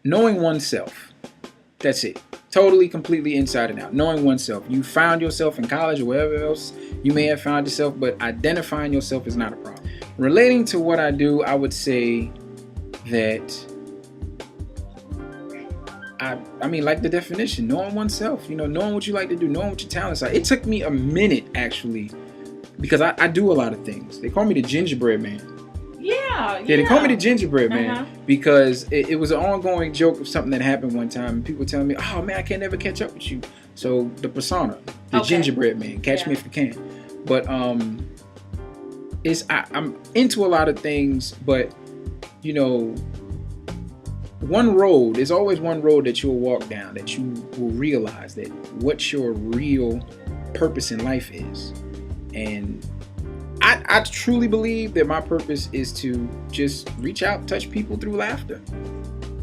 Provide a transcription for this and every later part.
knowing oneself. That's it. Totally, completely inside and out. Knowing oneself. You found yourself in college or wherever else you may have found yourself, but identifying yourself is not a problem. Relating to what I do, I would say that I mean, like the definition, knowing oneself, knowing what you like to do, knowing what your talents are. It took me a minute, actually, because I do a lot of things. They call me the gingerbread man. Yeah, they call me the gingerbread man because it was an ongoing joke of something that happened one time. And people telling me, oh man, I can't never catch up with you. So the persona, the gingerbread man, catch me if you can. But I'm into a lot of things, but one road, there's always one road that you'll walk down that you will realize that what your real purpose in life is. And I truly believe that my purpose is to just reach out, touch people through laughter.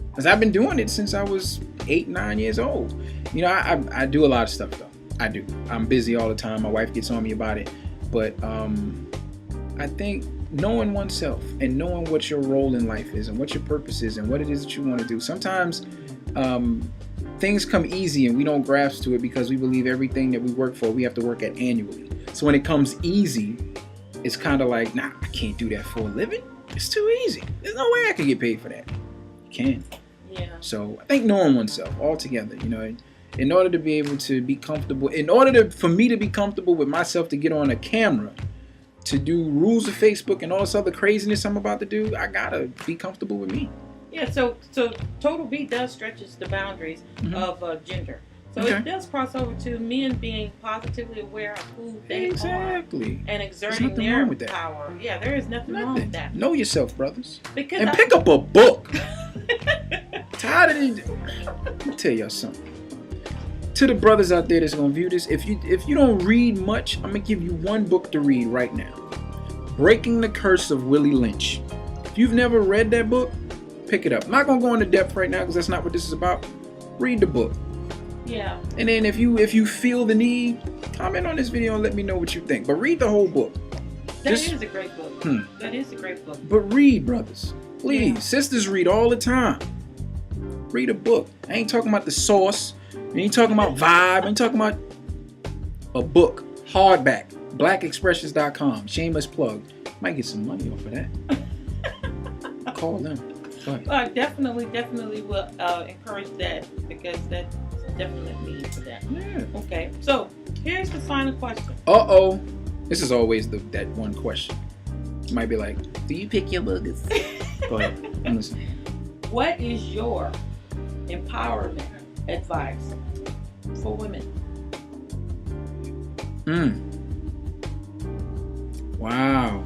Because I've been doing it since I was 8, 9 years old. I do a lot of stuff though. I do. I'm busy all the time. My wife gets on me about it. But I think knowing oneself and knowing what your role in life is and what your purpose is and what it is that you want to do. Sometimes things come easy and we don't grasp to it because we believe everything that we work for, we have to work at annually. So when it comes easy, it's kind of like, nah, I can't do that for a living. It's too easy. There's no way I can get paid for that. You can. Yeah. So I think knowing oneself altogether, in order to be able to be comfortable, for me to be comfortable with myself to get on a camera, to do rules of Facebook and all this other craziness I'm about to do, I gotta be comfortable with me. Yeah, so Totalbee does stretches the boundaries of gender. So it does cross over to men being positively aware of who they are and exerting their power. Yeah, there is nothing wrong with that. Know yourself, brothers. And pick up a book. Tired of it. Let me tell y'all something. To the brothers out there that's gonna view this, if you don't read much, I'm gonna give you one book to read right now. Breaking the Curse of Willie Lynch. If you've never read that book, pick it up. I'm not gonna go into depth right now because that's not what this is about. Read the book. Yeah. And then if you feel the need, comment on this video and let me know what you think. But read the whole book. That is a great book. That is a great book. But read, brothers. Please. Yeah. Sisters read all the time. Read a book. I ain't talking about the source. I ain't talking about vibe. I ain't talking about a book. Hardback. Blackexpressions.com. Shameless plug. Might get some money off of that. Call them. Go ahead. I definitely will encourage that because that's definitely need for that. Yeah. Okay. So here's the final question. Uh-oh. This is always that one question. You might be like, do you pick your boogers? Go ahead. I'm listening. What is your empowerment advice for women? Wow.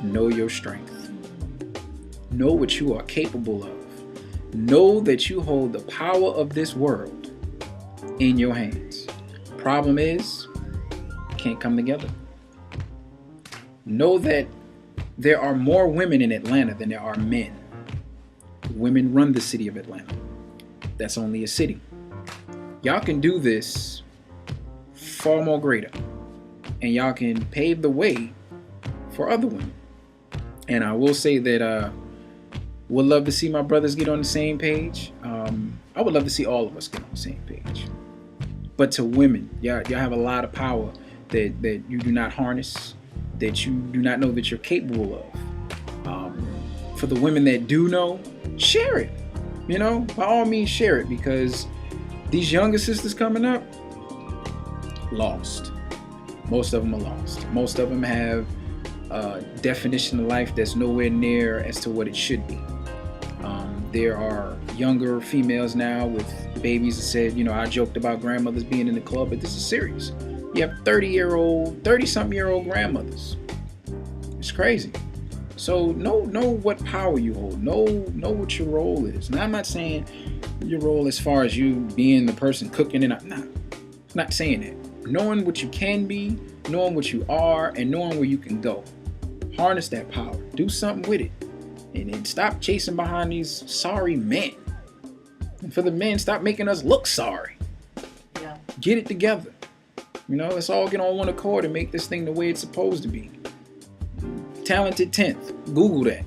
Know your strength. Know what you are capable of. Know that you hold the power of this world in your hands. Problem is, can't come together. Know that there are more women in Atlanta than there are men. Women run the city of Atlanta. That's only a city. Y'all can do this far more greater. And y'all can pave the way for other women. And I will say that would love to see my brothers get on the same page. I would love to see all of us get on the same page. But to women, y'all have a lot of power that you do not harness, that you do not know that you're capable of. For the women that do know, share it. By all means share it, because these younger sisters coming up, lost. Most of them are lost. Most of them have a definition of life that's nowhere near as to what it should be. There are younger females now with babies that said, I joked about grandmothers being in the club, but this is serious. You have 30-something-year-old grandmothers. It's crazy. So know what power you hold. Know what your role is. Now, I'm not saying your role as far as you being the person cooking and I'm not saying that. Knowing what you can be, knowing what you are, and knowing where you can go. Harness that power. Do something with it. And then stop chasing behind these sorry men. And for the men, stop making us look sorry. Yeah. Get it together. Let's all get on one accord and make this thing the way it's supposed to be. Talented 10th. Google that.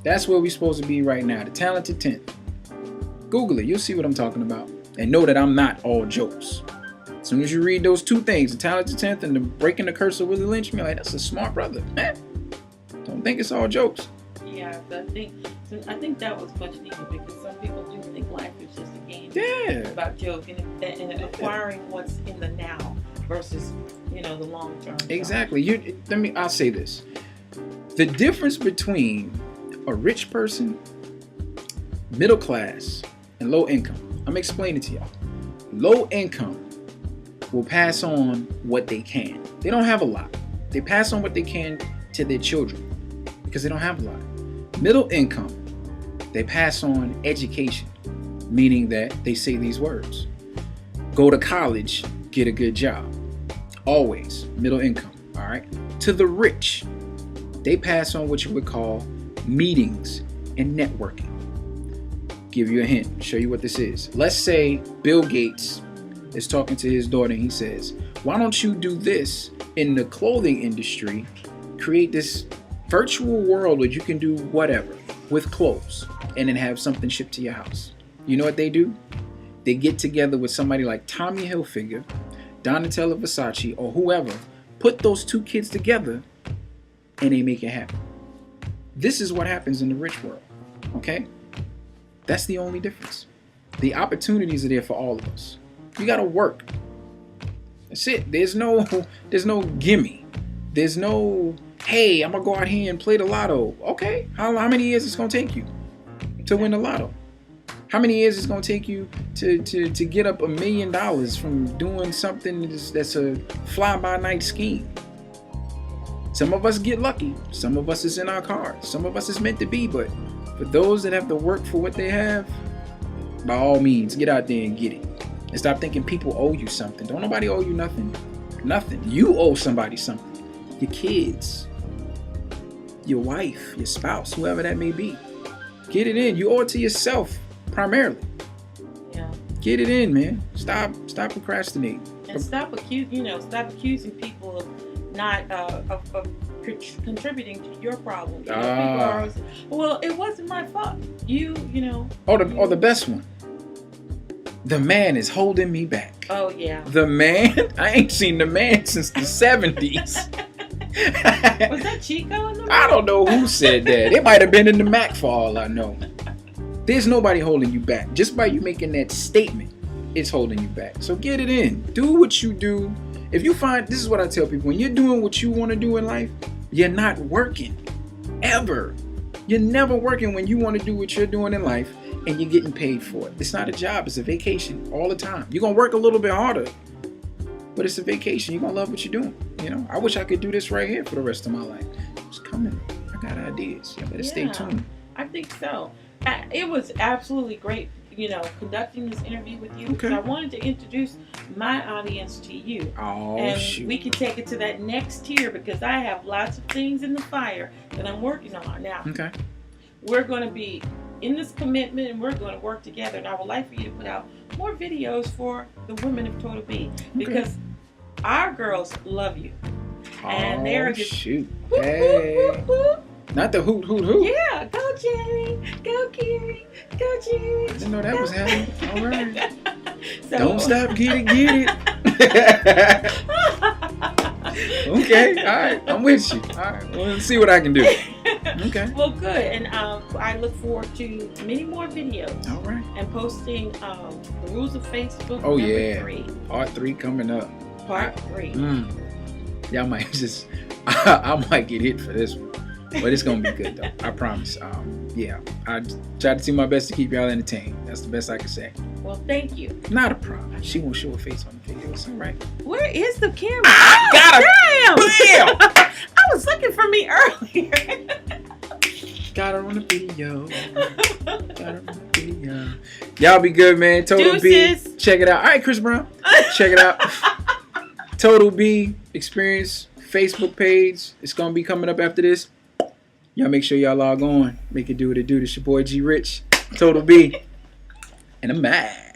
That's where we're supposed to be right now. The talented 10th. Google it. You'll see what I'm talking about. And know that I'm not all jokes. As soon as you read those two things, the talented 10th and the breaking the curse of Willie Lynch, you're like, that's a smart brother. Man, don't think it's all jokes. Yeah, I think that was much needed because some people do think life is just a game. Yeah. About joking and acquiring what's in the now versus, the long term. Exactly. I'll say this. The difference between a rich person, middle class, and low income. I'm explaining to y'all. Low income will pass on what they can. They don't have a lot. They pass on what they can to their children because they don't have a lot. Middle income, they pass on education, meaning that they say these words. Go to college, get a good job. Always middle income, all right? To the rich, they pass on what you would call meetings and networking. Give you a hint, show you what this is. Let's say Bill Gates is talking to his daughter and he says, why don't you do this in the clothing industry, create this virtual world where you can do whatever with clothes and then have something shipped to your house. You know what they do? They get together with somebody like Tommy Hilfiger, Donatella Versace, or whoever, put those two kids together and they make it happen. This is what happens in the rich world, okay? That's the only difference. The opportunities are there for all of us. You gotta work. That's it. There's no gimme. There's no, hey, I'm gonna go out here and play the lotto. Okay, how many years it's gonna take you to win the lotto? How many years it's gonna take you to get up $1 million from doing something that's a fly-by-night scheme? Some of us get lucky. Some of us is in our cars. Some of us is meant to be. But for those that have to work for what they have, by all means, get out there and get it. And stop thinking people owe you something. Don't nobody owe you nothing. Nothing. You owe somebody something. Your kids, your wife, your spouse, whoever that may be. Get it in. You owe it to yourself primarily. Yeah. Get it in, man. Stop procrastinating. And stop accusing people of not of contributing to your problems. People are always, well, it wasn't my fault. You know. Or the best one. The man is holding me back. Oh yeah. The man? I ain't seen the man since the 70s. Was that Chico in the room? I don't know who said that. It might have been in the Mac for all I know. There's nobody holding you back. Just by you making that statement, it's holding you back. So get it in. Do what you do. If you find, this is what I tell people, when you're doing what you want to do in life, you're not working. Ever. You're never working when you want to do what you're doing in life and you're getting paid for it. It's not a job. It's a vacation all the time. You're going to work a little bit harder, but it's a vacation. You're going to love what you're doing. You know, I wish I could do this right here for the rest of my life. It's coming. I got ideas. You better stay tuned. I think so. It was absolutely great, conducting this interview with you. Because I wanted to introduce my audience to you. And we can take it to that next tier because I have lots of things in the fire that I'm working on now. Okay. We're going to be in this commitment and we're going to work together. And I would like for you to put out more videos for the women of Totalbee because our girls love you. And they're just shoot. Whoop, hey. whoop, whoop, whoop. Not the hoot, hoot, hoot. Yeah, go Jerry, go Gary, go Jerry. I didn't know that was happening. All right. So, don't stop, get it. Okay, all right, I'm with you. All right, well, let's see what I can do. Okay. Well, good, and I look forward to many more videos. All right. And posting the rules of Facebook. Oh number 3. Part 3 coming up. Part 3. Y'all might just, I might get hit for this one. But it's going to be good, though. I promise. I try to do my best to keep y'all entertained. That's the best I can say. Well, thank you. Not a problem. She won't show her face on the video. It's all right. Where is the camera? I got her. Damn! I was looking for me earlier. Got her on the video. Got her on the video. Y'all be good, man. Totalbee. Check it out. All right, Chris Brown. Check it out. Totalbee Experience Facebook page. It's going to be coming up after this. Y'all make sure y'all log on. Make it do what it do. This your boy G Rich. Totalbee. And I'm mad.